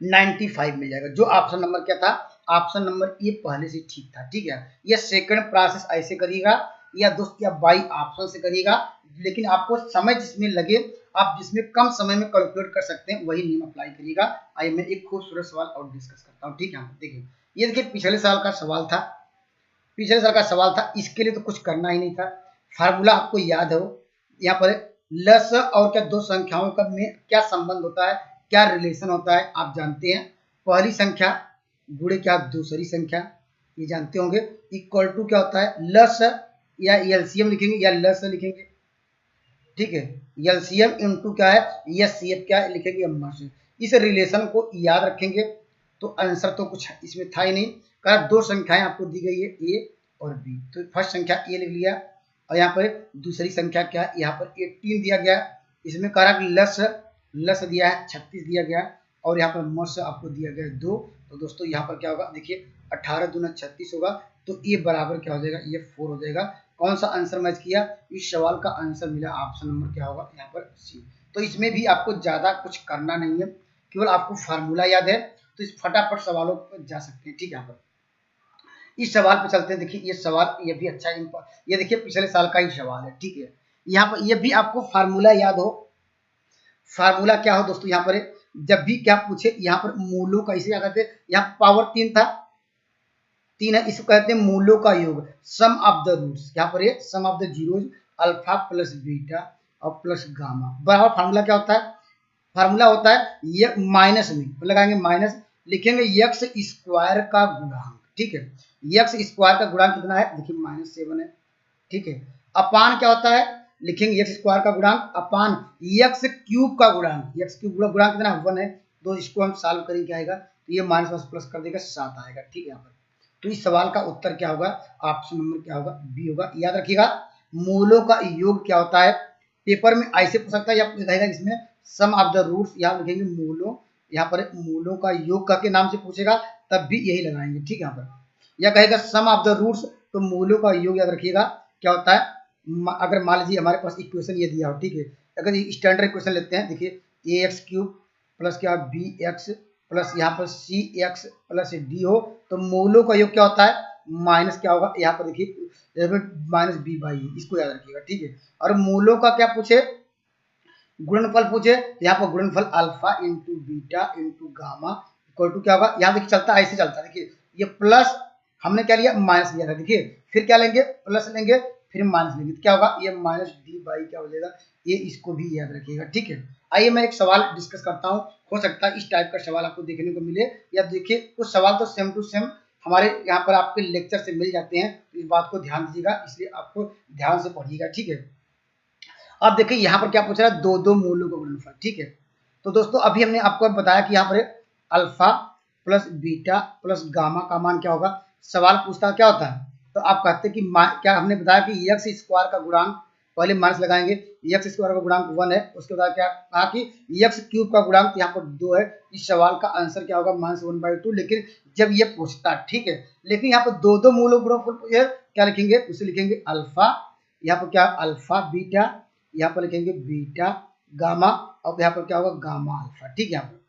95 मिल जाएगा, जो ऑप्शन नंबर क्या था ऑप्शन नंबर ए पहले से ठीक था। ठीक है, ये सेकंड प्रोसेस ऐसे करिएगा या दोस्त या बाई ऑप्शन से करिएगा, लेकिन आपको समय जिसमें लगे, आप जिसमें कम समय में कैलकुलेट कर सकते हैं वही नियम अप्लाई करिएगा। आइए मैं एक खूबसूरत सवाल और डिस्कस करता हूँ। ठीक है, देखिए ये देखिए पिछले साल का सवाल था, पिछले साल का सवाल था, इसके लिए तो कुछ करना ही नहीं था। फार्मूला आपको याद हो, यहाँ पर लस और क्या दो संख्याओं का में क्या संबंध होता है, क्या रिलेशन होता है आप जानते हैं। पहली संख्या गुणे क्या दूसरी संख्या, ये जानते होंगे। इक्वल टू क्या होता है, लस या एलसीएम लिखेंगे या लस लिखेंगे। ठीक है, एलसीएम इनटू क्या है, एचसीएफ क्या है लिखेंगे, मर्ज। इस रिलेशन को याद रखेंगे तो आंसर तो कुछ इसमें था ही नहीं। कहा दो संख्याएं आपको दी गई है ए और बी, तो फर्स्ट संख्या ए लिख लिया और यहाँ पर दूसरी संख्या क्या है, यहाँ पर 18 दिया गया। इसमें कह रहा कि लस दिया है 36 दिया गया और यहाँ पर मर्ज आपको दिया गया 2। तो दोस्तों यहाँ पर क्या होगा, देखिए 18 दूना 36 होगा, तो ये बराबर क्या हो जाएगा, ये 4 हो जाएगा। कौन सा आंसर मैच किया, इस सवाल का आंसर मिला ऑप्शन नंबर क्या होगा यहाँ पर सी। तो इसमें भी आपको ज्यादा कुछ करना नहीं है, केवल आपको फार्मूला याद है तो इस फटाफट सवालों पर जा सकते हैं। ठीक है, यहाँ पर इस सवाल पे चलते हैं। देखिए ये सवाल ये भी अच्छा है, ये देखिए पिछले साल का ही सवाल है। ठीक है, यहाँ पर ये भी आपको फार्मूला याद हो। फार्मूला क्या हो दोस्तों, यहाँ पर जब भी क्या पूछे, यहाँ पर मूलों का इसे क्या कहते हैं, यहाँ पावर 3 था, 3 है, इसको कहते हैं मूलों का योग, सम ऑफ द रूट्स। यहाँ पर ये sum of the zeros alpha plus beta और प्लस गामा बराबर। फार्मूला क्या होता है, फार्मूला होता है ये माइनस में लगाएंगे, माइनस लिखेंगे एक्स स्क्वायर का गुणांक। ठीक है, एक्स स्क्वायर का गुणांक कितना है, देखिए -7 है। ठीक है, अपान क्या होता है, लिखेंगे एक्स स्क्वायर का गुणांक अपान एक्स क्यूब का गुणांक, एक्स क्यूब का गुणांक कितना 1 है। तो इसको हम सॉल्व करेंगे क्या आएगा, तो ये माइनस प्लस कर देगा 7 आएगा। ठीक है, यहाँ पर तो इस सवाल का उत्तर क्या होगा, ऑप्शन नंबर क्या होगा, बी होगा। याद रखिएगा मूलों का योग क्या होता है, पेपर में ऐसे पूछ सकता है या कहेगा इसमें सम ऑफ द रूट्स, यहाँ लिखेंगे मूलों, यहाँ पर मूलों का योग का के नाम से पूछेगा तब भी यही लगाएंगे। ठीक है, यहाँ पर या कहेगा सम ऑफ द रूट्स तो मूलों का योग याद रखिएगा क्या होता है। अगर मान लीजिए हमारे पास इक्वेशन ये दिया हो, ठीक है, अगर स्टैंडर्ड इक्वेशन लेते हैं, देखिए ए एक्स क्यूब प्लस क्या बी एक्स प्लस यहाँ पर सी एक्स प्लस डी हो, तो मूलों का योग क्या होता है, माइनस क्या होगा, यहाँ पर देखिए माइनस बी बाई, इसको याद रखिएगा। ठीक है, और मूलों का क्या पूछे, गुणनफल पूछे, यहाँ पर गुणनफल alpha into beta into gamma equal to क्या होगा, यहाँ देखिए चलता ऐसे चलता है। देखिए ये प्लस हमने क्या लिया, माइनस लिया था। देखिए फिर क्या लेंगे, प्लस लेंगे फिर माइनस लेंगे, तो क्या होगा, ये माइनस डी बाई क्या हो जाएगा, ये इसको भी याद रखिएगा। ठीक है, आइए मैं एक सवाल डिस्कस करता हूँ, हो सकता है इस टाइप का सवाल आपको देखने को मिले, या देखिए कुछ सवाल तो सेम टू सेम हमारे यहाँ पर आपके लेक्चर से मिल जाते हैं, तो इस बात को ध्यान दीजिएगा, इसलिए आपको ध्यान से पढ़िएगा। ठीक है, अब देखिए यहाँ पर क्या पूछ रहा है, दो मूलों का गुणनफल। ठीक है, तो दोस्तों अभी हमने आपको बताया कि यहाँ पर alpha plus beta plus gamma का मान क्या होगा। सवाल पूछता क्या होता है, तो आप कहते हैं कि क्या हमने बताया कि एक्स स्क्वायर का गुणांक, पहले माइनस लगाएंगे, एक्स स्क्वायर का गुणांक 1 है, उसके बाद क्या कहा कि एक्स क्यूब का गुणांक यहाँ पर 2 है। इस सवाल का आंसर क्या होगा, -1/2। लेकिन जब ये पूछता, ठीक है, लेकिन यहाँ पर दो मूलों गुणनफल क्या लिखेंगे, उसे लिखेंगे अल्फा, यहाँ पर क्या अल्फा बीटा, यहाँ पर लिखेंगे बीटा गामा, और यहाँ पर क्या होगा गामा अल्फा। ठीक है, यहाँ पर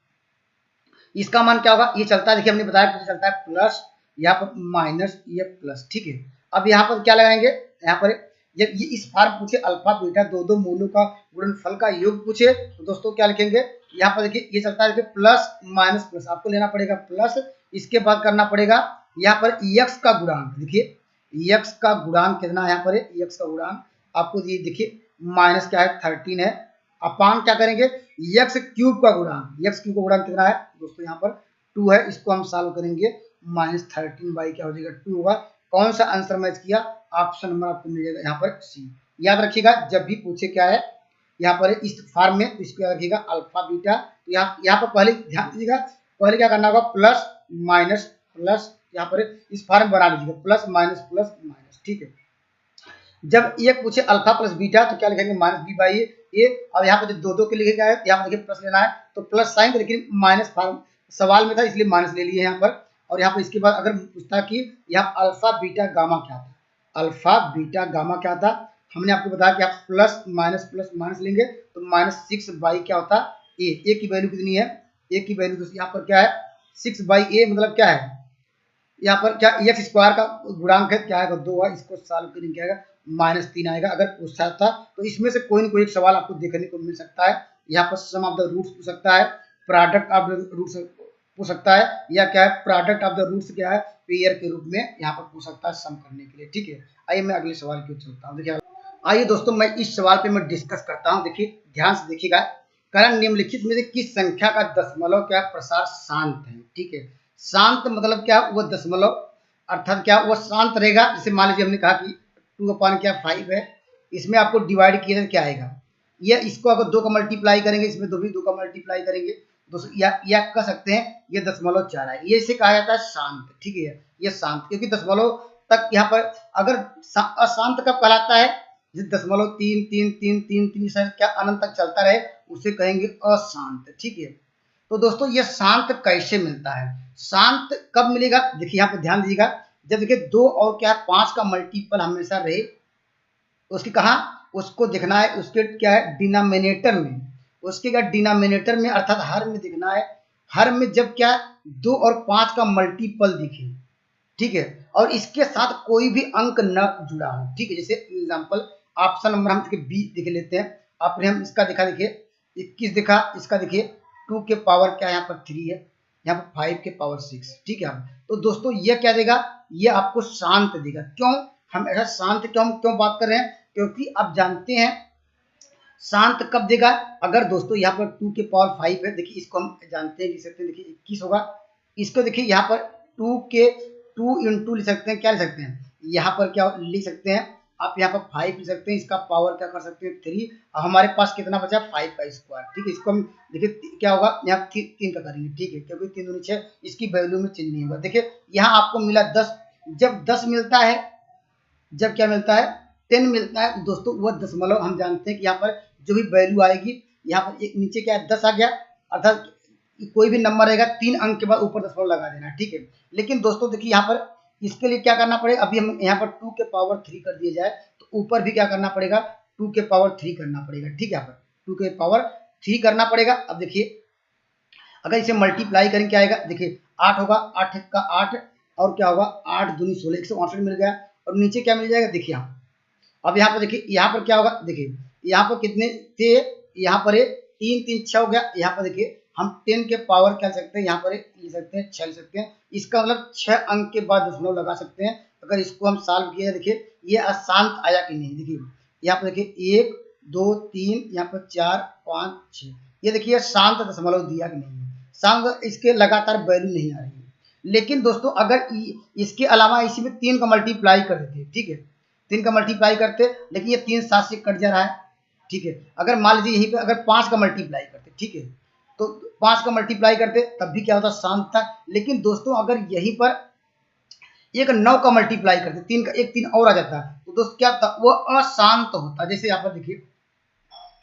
इसका मान क्या होगा, ये चलता है, देखिए हमने बताया कि चलता है प्लस, यहाँ पर माइनस, ये प्लस। ठीक है, अब यहाँ पर क्या लगाएंगे, यहाँ पर ये इस फार्म पूछे अल्फा बीटा दो मूलों का गुणनफल का योग पूछे, तो दोस्तों क्या लिखेंगे, यहाँ पर देखिए ये चलता है, देखिए प्लस माइनस प्लस, आपको लेना पड़ेगा प्लस, इसके बाद करना पड़ेगा यहाँ पर एक्स का गुणांक। देखिए एक्स का गुणांक कितना है, यहाँ पर एक्स का गुणांक आपको ये देखिए माइनस क्या है 13 है, अपान क्या करेंगे एक्स क्यूब का गुणांक, एक्स क्यूब का गुणांक कितना है दोस्तों, यहाँ पर 2 है, इसको हम सॉल्व करेंगे, -13 बाई क्या हो जाएगा 2 होगा। कौन सा आंसर मैच किया, ऑप्शन नंबर आपको मिल जाएगा यहाँ पर सी। याद रखिएगा जब भी पूछे क्या है यहाँ पर इस फॉर्म में, तो इसको याद रखिएगा अल्फा बीटा, तो यहाँ पर पहले ध्यान दीजिएगा, पहले क्या करना होगा प्लस माइनस प्लस, यहाँ पर इस फॉर्म बना लीजिएगा प्लस माइनस प्लस माइनस। ठीक है, जब ये पूछे अल्फा प्लस बीटा तो क्या लिखेंगे -b/a, अब यहाँ पर दो के लिखे गया है, यहाँ पर देखिए प्लस लेना है तो प्लस साइन, लेकिन माइनस फॉर्म सवाल में था इसलिए माइनस ले लिए यहाँ पर। और यहाँ पर इसके बाद अगर पूछता कि यहाँ अल्फा बीटा गामा क्या था, अल्फा बीटा गामा क्या था, हमने आपको बताया कि आप प्लस माइनस लेंगे तो -6 क्या होता है ए की वैल्यू कितनी है, ए की वैल्यू यहाँ पर क्या है 6/a, मतलब क्या है यहाँ पर क्या एक्स स्क्वायर का गुणांक है, क्या आएगा 2 है, इसको सॉल्व करेंगे क्या आएगा -3 आएगा। अगर पूछा था तो इसमें से कोई न कोई एक सवाल आपको देखने को मिल सकता है। यहाँ पर सम ऑफ द रूट्स पूछ सकता है, प्रोडक्ट ऑफ द रूट्स पूछ सकता है, या क्या है प्रोडक्ट ऑफ द रूट्स क्या है पेयर के रूप में यहाँ पर पूछ सकता है सम करने के लिए। ठीक है, आइए मैं अगले सवाल की ओर चलता हूँ। देखिए आइए दोस्तों मैं इस सवाल पे मैं डिस्कस करता हूँ। देखिए ध्यान से देखिएगा, कारण निम्नलिखित में से किस संख्या का दशमलव क्या प्रसार शांत है। ठीक है, शांत मतलब क्या, वो दशमलव अर्थात क्या वो शांत रहेगा। जैसे मान लीजिए हमने कहा कि 2/5 है, इसमें आपको डिवाइड किया जाए क्या आएगा, ये इसको अगर 2 का मल्टीप्लाई करेंगे, इसमें 2 का मल्टीप्लाई करेंगे दोस्तों, या कह सकते हैं ये 0.4 है, ये इसे कहा जाता है शांत। ठीक है, ये शांत, क्योंकि दशमलव तक यहाँ पर अगर अशांत कब कहलाता है, जिस 0.33333 क्या अनंत तक चलता रहे उसे कहेंगे अशांत। ठीक है, तो दोस्तों ये शांत कैसे मिलता है, शांत कब मिलेगा, देखिए यहाँ पे ध्यान दीजिएगा, जब देखिए 2 और क्या 5 का मल्टीपल हमेशा रहे, उसकी कहा उसको दिखना है उसके क्या है डिनोमिनेटर में, उसके क्या डिनोमिनेटर में अर्थात हर में दिखना है, हर में जब क्या 2 और 5 का मल्टीपल दिखे। ठीक है, और इसके साथ कोई भी अंक न जुड़ा हो। ठीक है, जैसे एग्जांपल ऑप्शन नंबर हम देखिए बी देख लेते हैं, आपने हम इसका दिखा, देखिए 21 दिखा, इसका देखिए 2 के पावर क्या यहाँ पर 3 है, यहाँ पर 5 के पावर 6। ठीक है, तो दोस्तों ये क्या देगा, ये आपको शांत देगा। क्यों हम ऐसा शांत क्यों बात कर रहे हैं, क्योंकि आप जानते हैं शांत कब देगा, अगर दोस्तों यहाँ पर 2 के पावर 5 है, देखिए इसको हम जानते हैं लिख सकते हैं, देखिए 21 होगा, इसको देखिए यहाँ पर 2 इंटू लिख सकते हैं, क्या लिख सकते हैं यहाँ पर क्या लिख सकते हैं आप, यहाँ पर 5 लिख सकते हैं, इसका पावर क्या कर सकते हैं 3, और हमारे पास कितना बचा 5 का स्क्वायर। ठीक है, इसको हम देखिए क्या होगा यहाँ 3 का करेंगे। ठीक है, क्योंकि 3 दूनी 6, इसकी वैल्यू में चेंज नहीं होगा। देखिए यहाँ आपको मिला 10, जब 10 मिलता है, जब क्या मिलता है 10 मिलता है दोस्तों, वह दशमलव हम जानते हैं कि यहाँ पर जो भी वैल्यू आएगी, यहाँ पर एक नीचे क्या है 10 आ गया, अर्थात कोई भी नंबर रहेगा 3 अंक के बाद ऊपर दशमलव लगा देना। ठीक है, लेकिन दोस्तों देखिए यहाँ पर इसके लिए क्या करना पड़ेगा, अभी हम यहाँ पर 2 के पावर 3 कर दिया जाए तो ऊपर भी क्या करना पड़ेगा 2 के पावर 3 करना पड़ेगा। ठीक है, यहाँ पर 2 के पावर 3 करना पड़ेगा। अब देखिए अगर इसे मल्टीप्लाई करें क्या आएगा, देखिए 8 होगा, 8 का 8 और क्या होगा 8 दूनी 16, 168 मिल गया, और नीचे क्या मिल जाएगा देखिए यहाँ, अब यहाँ पर देखिए यहाँ पर क्या होगा, देखिए यहाँ पर कितने थे, यहाँ पर 3 3 6 हो गया, यहाँ पर देखिए हम 10 के पावर क्या लिख सकते हैं, यहाँ पर लिख सकते हैं 6 लिख सकते हैं, इसका मतलब 6 अंक के बाद दशमलव लगा सकते हैं। अगर इसको हम सॉल्व किया देखिए ये अशांत आया कि नहीं, देखिए यहाँ पर देखिए 1 2 3 यहाँ पर 4 5 6, ये देखिए शांत दशमलव दिया कि नहीं है, शांत इसके लगातार वैल्यू नहीं आ रही है। लेकिन दोस्तों अगर इसके अलावा इसी में 3 का मल्टीप्लाई कर देते हैं, ठीक है 3 का मल्टीप्लाई करते, लेकिन ये 3 7 से कट जा रहा है। ठीक है, अगर मान लीजिए यहीं पे अगर 5 का मल्टीप्लाई करते, ठीक है तो 5 का मल्टीप्लाई करते तब भी क्या होता शांत था। लेकिन दोस्तों अगर यहीं पर एक 9 का मल्टीप्लाई करते, 3 का एक 3 और आ जाता, तो दोस्तों क्या होता वो अशांत होता। जैसे यहाँ पर देखिए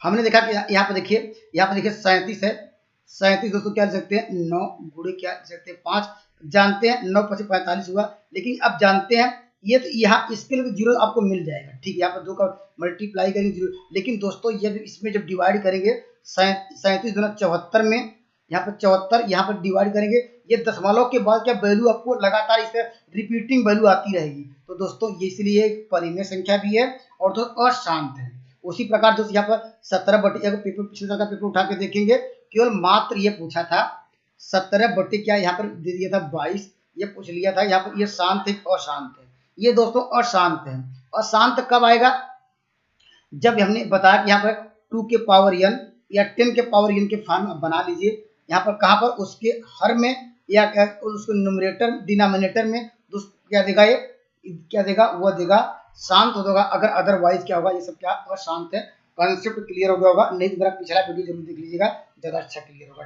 हमने देखा कि यहाँ पर देखिए 37 है, 37 दोस्तों क्या लिख सकते हैं 9 गुणे क्या लिख सकते हैं 5, जानते हैं 9 5 45 हुआ। लेकिन अब जानते हैं ये तो यहाँ इसके लिए तो जीरो आपको मिल जाएगा। ठीक है, यहाँ पर 2 का मल्टीप्लाई करेंगे जीरो, लेकिन दोस्तों ये इसमें जब डिवाइड करेंगे 37 दूना 74 में, यहाँ पर 74 यहाँ पर डिवाइड करेंगे, ये दशमलव के बाद क्या वैल्यू आपको लगातार इस रिपीटिंग वैल्यू आती रहेगी। तो दोस्तों ये इसलिए परिमेय संख्या भी है और दोस्तों अशांत है। उसी प्रकार दोस्तों यहाँ पर 17 बटे पेपर पिछले साल का पेपर उठा के देखेंगे, केवल मात्र ये पूछा था 17 बटे क्या यहाँ पर दे दिया था 22, ये पूछ लिया था यहाँ पर ये शांत है अशांत है, ये दोस्तों अशांत है। अशांत कब आएगा, जब हमने बताया कि यहाँ पर 2 के पावर n या 10 के पावर n के फॉर्म बना लीजिए, यहाँ पर कहाँ पर उसके हर में या उसको न्यूमरेटर डिनोमिनेटर में क्या देगा, ये क्या देगा वो देगा शांत होगा। अगर अदरवाइज क्या होगा, ये सब क्या अशांत है। कॉन्सेप्ट क्लियर हो गया होगा, नहीं तो मेरा पिछला वीडियो जरूर देख लीजिएगा, ज्यादा अच्छा क्लियर होगा।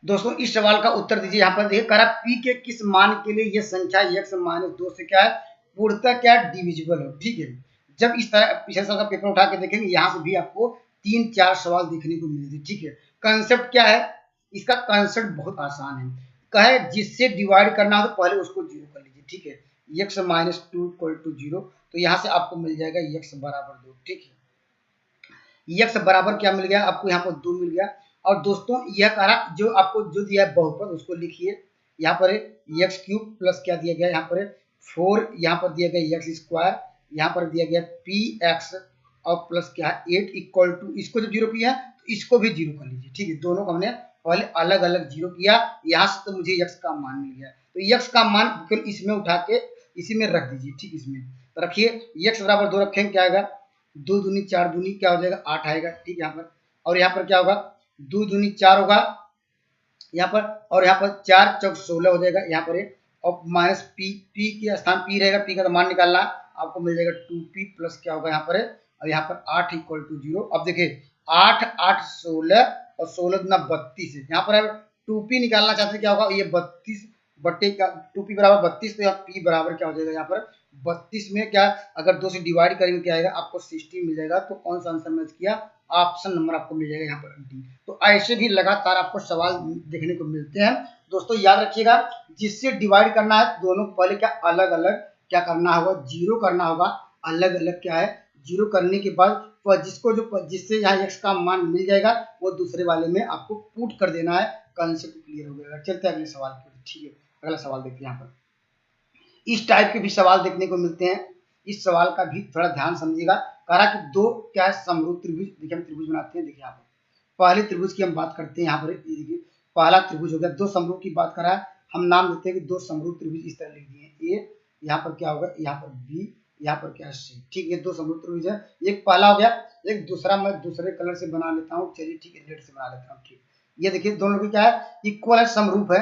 दोस्तों इस सवाल का उत्तर दीजिए, यहाँ पर देखिए करा p के किस मान के लिए ये संख्या x - 2 से क्या है पूर्णतः क्या डिविजिबल हो। ठीक है, जब इस तरह पिछले साल का पेपर उठा के देखेंगे यहाँ से भी आपको 3-4 सवाल देखने को मिलेंगे। ठीक है, कंसेप्ट क्या है, इसका कंसेप्ट बहुत आसान है, कहे जिससे डिवाइड करना हो तो पहले उसको जीरो कर लीजिए। ठीक है, x - 2 = 0, तो यहाँ से आपको मिल जाएगा x = 2। ठीक है, x बराबर क्या मिल गया आपको, यहाँ पर 2 मिल गया। और दोस्तों यह कहा जो आपको जो दिया है बहुपद उसको लिखिए, यहाँ पर एक्स क्यूब प्लस क्या दिया गया यहाँ पर 4, यहाँ पर दिया गया एक्स स्क्वायर, यहाँ पर दिया गया पी एक्स और प्लस क्या है 8 इक्वल टू, इसको जब जीरो किया तो इसको भी जीरो कर लीजिए, ठीक है। दोनों को हमने पहले अलग अलग जीरो किया, यहाँ से तो मुझे एक्स का मान मिल गया, तो एक्स का मान केवल इसमें उठा के इसी में रख दीजिए, ठीक। इसमें तो रखिए एक्स बराबर 2 रखेंगे, क्या आएगा 2 दूनी 4 दूनी क्या हो जाएगा 8 आएगा, ठीक। यहाँ पर और यहाँ पर क्या होगा 2 दूनी 4 होगा यहाँ पर, और यहाँ पर 4 चौक 16 हो जाएगा यहाँ पर, और माइनस पी, पी के स्थान पी रहेगा, पी का तो मान निकालना आपको मिल जाएगा 2p प्लस क्या होगा यहाँ पर, और यहाँ पर 8 इक्वल टू 0। अब देखिए 8 8 16 और 16 गुना 32 है, यहाँ पर 2p निकालना चाहते हैं, क्या होगा ये 32 बट्टे का 2p बराबर 32, तो यहाँ p बराबर क्या हो जाएगा यहाँ पर 32 में क्या अगर 2 से डिवाइड करेंगे क्या आएगा आपको 60 मिल जाएगा। तो कौन सा आंसर मैच किया, ऑप्शन नंबर आपको मिल जाएगा यहाँ पर डी। तो ऐसे भी लगातार आपको सवाल देखने को मिलते हैं दोस्तों, याद रखिएगा जिससे डिवाइड करना है दोनों को पहले क्या अलग अलग क्या करना होगा, जीरो करना होगा, अलग अलग क्या है जीरो करने के बाद जिसको जो जिससे यहाँ एक्स का मान मिल जाएगा वो दूसरे वाले में आपको पुट कर देना है, कंसेप्ट क्लियर हो जाएगा। चलते हैं अगले सवाल की, ठीक है। अगला सवाल देखते हैं, यहाँ पर इस टाइप के भी सवाल देखने को मिलते हैं, इस सवाल का भी थोड़ा ध्यान समझिएगा। कहा कि दो क्या है समरूप त्रिभुज, देखिए हम त्रिभुज बनाते हैं, देखिए यहाँ पर पहले त्रिभुज की हम बात करते हैं, यहाँ पर ये देखिए पहला त्रिभुज हो गया, दो समरूप की बात करा है, हम नाम देते हैं कि दो समरूप त्रिभुज इस तरह लिख दिए, ए यहाँ पर क्या होगा यहाँ पर बी, यहाँ पर क्या सी, ठीक। ये दो समरूप त्रिभुज है, एक पहला हो गया, एक दूसरा मैं दूसरे कलर से बना लेता हूँ, चलिए ठीक है रेड से बना लेता हूँ, ठीक। ये देखिए दोनों की क्या है इक्वल है, समरूप है,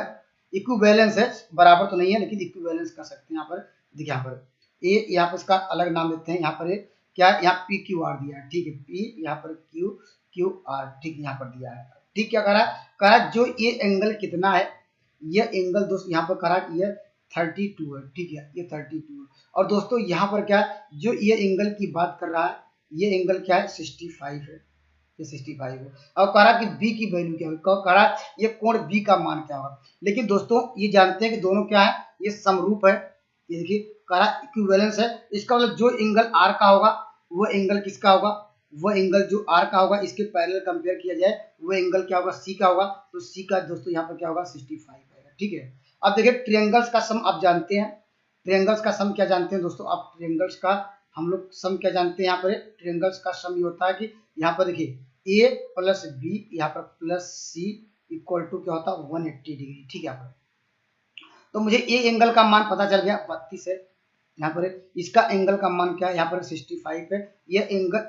इक्विवेलेंस है, बराबर तो नहीं है लेकिन इक्विवेलेंस कर सकते हैं। यहाँ पर देखिए यहाँ पर ए, यहाँ पर इसका अलग नाम देते हैं, यहाँ पर क्या यहाँ पी क्यू आर दिया है, ठीक है, पी यहाँ पर क्यू क्यू आर, ठीक यहाँ पर दिया है, ठीक। क्या करा जो ये एंगल कितना है, ये एंगल दोस्त यहाँ पर करा ये 32 है, ठीक है, ये 32 है। और दोस्तों यहाँ पर क्या जो ये एंगल की बात कर रहा है, ये एंगल क्या है 65 है, ये 65 है। और कह रहा कि बी की वैल्यू क्या होगी, कह रहा ये कोण बी का मान क्या होगा। लेकिन दोस्तों ये जानते हैं कि दोनों क्या है ये समरूप है, ये देखिए कह रहा इक्विवेलेंस है, इसका मतलब जो एंगल आर का होगा वो एंगल किसका होगा, वो एंगल जो आर का होगा इसके पैरेलल कंपेयर किया जाए वो एंगल क्या होगा सी का होगा, तो सी का दोस्तों यहाँ पर क्या होगा 65 आएगा, ठीक है। अब देखिए ट्रायंगल्स का सम आप जानते हैं, ट्रायंगल्स का सम क्या जानते हैं दोस्तों आप, ट्रायंगल्स का हम लोग सम क्या जानते हैं, यहाँ पर ट्रायंगल्स का सम ये होता है कि यहाँ पर देखिए ए प्लस बी यहाँ पर प्लस सी इक्वल टू क्या होता है 180 डिग्री, ठीक है। यहाँ पर तो मुझे ए एंगल का मान पता चल गया 32 है, यहाँ पर इसका एंगल का मान क्या है यहाँ पर 65 है, ये एंगल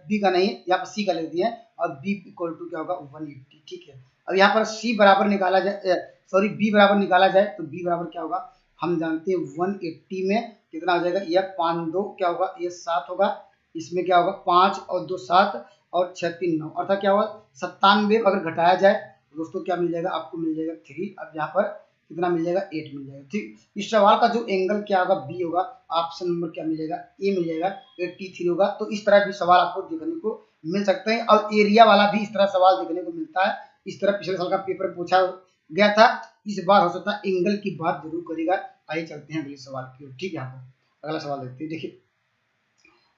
बी का नहीं यहाँ पर सी का ले दिया है, और बी इक्वल टू क्या होगा 180, ठीक है। अब यहाँ पर सी बराबर निकाला जाए, सॉरी बी बराबर निकाला जाए तो बी बराबर क्या होगा हम जानते हैं 180 में कितना हो जाएगा, यह 5 2 क्या होगा ये 7 होगा, इसमें क्या होगा 5 और 2 7 और 6 3 9, अर्थात क्या होगा 97। अगर घटाया जाए दोस्तों क्या मिल जाएगा आपको मिल जाएगा 3, अब यहाँ पर कितना मिल जाएगा 8 मिल जाएगा, ठीक। इस सवाल का जो एंगल क्या होगा बी होगा, ऑप्शन नंबर क्या मिल जाएगा ए मिल जाएगा, 83 होगा। तो इस तरह भी सवाल आपको देखने को मिल सकते हैं, और एरिया वाला भी इस तरह सवाल देखने को मिलता है, इस तरह पिछले साल का पेपर पूछा गया था, इस बार हो सकता है एंगल की बात जरूर करेगा। आइए चलते हैं अगले सवाल की ओर, ठीक है। यहाँ पर अगला सवाल देखते हैं, देखिए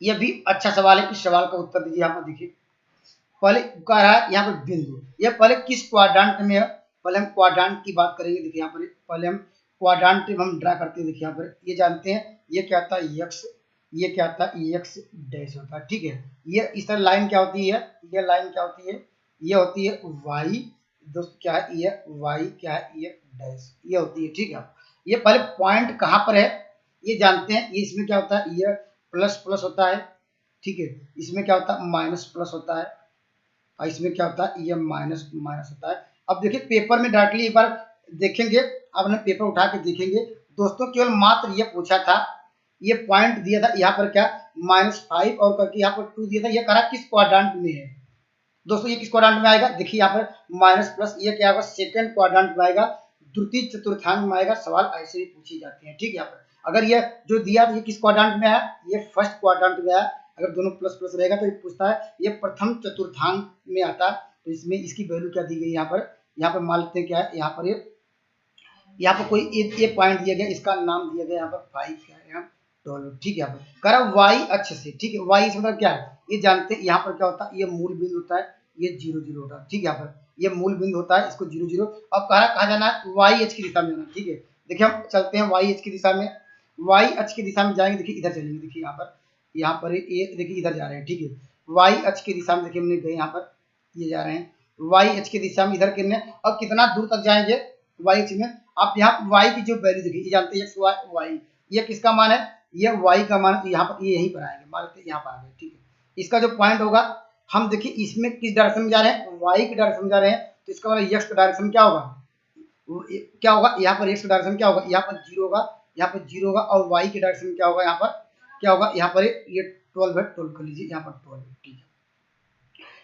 यह भी अच्छा सवाल है, इस सवाल का उत्तर दीजिए। यहाँ पर देखिए पहले कह रहा है यहाँ पर बिंदु, यह पहले किस क्वाड्रेंट में है, पहले हम क्वाड्रेंट की बात करेंगे, देखिए यहाँ पर पहले हम क्वाड्रेंट हम ड्रा करते हैं, देखिए यहाँ पर ये जानते हैं ये क्या था एक्स, ये क्या था एक्स डैश होता है, ठीक है। ये इस तरह लाइन क्या होती है, ये लाइन क्या होती है, ये होती है वाई, दोस्त क्या है ये वाई क्या है ये डैश, ये होती है, ठीक है। ये पहले पॉइंट कहाँ पर है ये जानते हैं, ये इसमें क्या होता है ये प्लस प्लस होता है, ठीक है, इसमें क्या होता है माइनस प्लस होता है, और इसमें क्या होता है ये माइनस माइनस होता है। अब देखिए पेपर में डायरेक्टली एक बार देखेंगे, अब हम पेपर उठा के देखेंगे दोस्तों, केवल मात्र ये पूछा था, ये पॉइंट दिया था यहाँ पर क्या -5 और करके यहाँ पर 2 दिया था, ये करा किस क्वाड्रेंट में है दोस्तों, ये किस क्वाड्रेंट में आएगा, देखिए यहाँ पर माइनस प्लस ये क्या होगा सेकंड क्वाड्रेंट में आएगा, द्वितीय चतुर्थांश में आएगा, सवाल ऐसे ही पूछे जाते हैं, ठीक है। यहाँ पर अगर ये जो दिया ये किस क्वाड्रेंट में है, ये फर्स्ट क्वाड्रेंट में है, अगर दोनों प्लस प्लस रहेगा तो ये पूछता है ये प्रथम चतुर्थांश में आता, तो इसमें इसकी वैल्यू क्या दी गई यहाँ पर मान लेते हैं क्या है, यहाँ पर कोई ये पॉइंट दिया गया, इसका नाम दिया गया यहाँ पर 5 क्या है यहाँ 12, ठीक है। यहाँ पर करा वाई अक्ष से, ठीक है, वाई से मतलब क्या है ये जानते हैं, यहाँ पर क्या होता है ये मूल बिंदु होता है, ये 0 0 होता है, ठीक है। यहाँ पर ये मूल बिंदु होता है, इसको 0 0। अब कहा जाना है वाई एच की दिशा में जाना, ठीक है। देखिए हम चलते हैं वाई एच की दिशा में, वाई एच की दिशा में जाएंगे, देखिए इधर चलेंगे, देखिए यहाँ पर ये देखिए इधर जा रहे हैं, ठीक है। वाई एच की दिशा में देखिए हमने गए, यहाँ पर ये जा रहे हैं वाई एच की दिशा में, इधर कितने और कितना दूर तक जाएंगे वाई एच में। आप यहाँ वाई की जो वैल्यू देखिए, ये जानते हैं एक्स वाई, ये किसका मान है, ये वाई का मान है, तो यहाँ पर ये यहीं पर आएंगे, मान लेते यहाँ पर आ गए, ठीक है। इसका जो पॉइंट होगा, हम देखिए इसमें किस डायरेक्शन में जा रहे हैं, वाई की डायरेक्शन में जा रहे हैं, तो इसका मतलब एक्स का डायरेक्शन क्या होगा, क्या होगा, यहाँ पर एक्स का डायरेक्शन क्या होगा, यहाँ पर 0 होगा, यहाँ पर 0 होगा, और वाई के डायरेक्शन में क्या होगा, यहाँ पर क्या होगा, यहाँ पर ये 12 है, 12 कर लीजिए, यहाँ पर 12 है, ठीक है।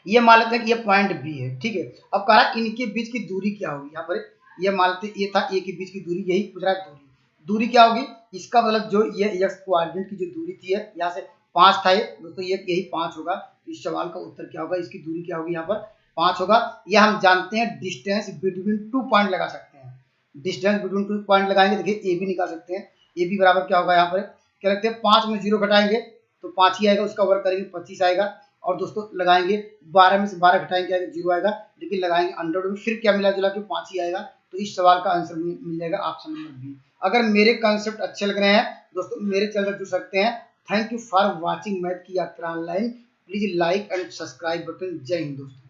ये मान लेते हैं कि ये पॉइंट बी है, ठीक है। अब कह रहा है इनके बीच की दूरी क्या होगी, यहाँ पर ये मान लेते ये था ए के बीच की दूरी, यही पूछ रहा है दूरी क्या होगी। इसका मतलब जो ये एक्स कोऑर्डिनेट की जो दूरी थी, यहाँ से 5 था ये दोस्तों, ये यही 5 होगा। तो इस सवाल का उत्तर क्या होगा, इसकी दूरी क्या होगी, यहाँ पर 5 होगा। यह हम जानते हैं डिस्टेंस बिटवीन 2 पॉइंट लगा सकते हैं, डिस्टेंस बिटवीन 2 पॉइंट लगाएंगे, देखिए ए बी निकाल सकते हैं, ए बी बराबर क्या होगा, यहाँ पर क्या लगते हैं 5 में 0 घटाएंगे तो 5 ही आएगा, उसका वर्ग करेंगे 25 आएगा, और दोस्तों लगाएंगे 12 में से 12 घटाएंगे 0 आएगा, लेकिन लगाएंगे अंडर में, फिर क्या मिला जुला के 5 ही आएगा। तो इस सवाल का आंसर मिल जाएगा ऑप्शन नंबर बी। अगर मेरे कॉन्सेप्ट अच्छे लग रहे हैं दोस्तों, मेरे चैनल जुड़ सकते हैं। Thank you for watching math की यात्रा online. Please like and subscribe button. जय हिंद दोस्तों।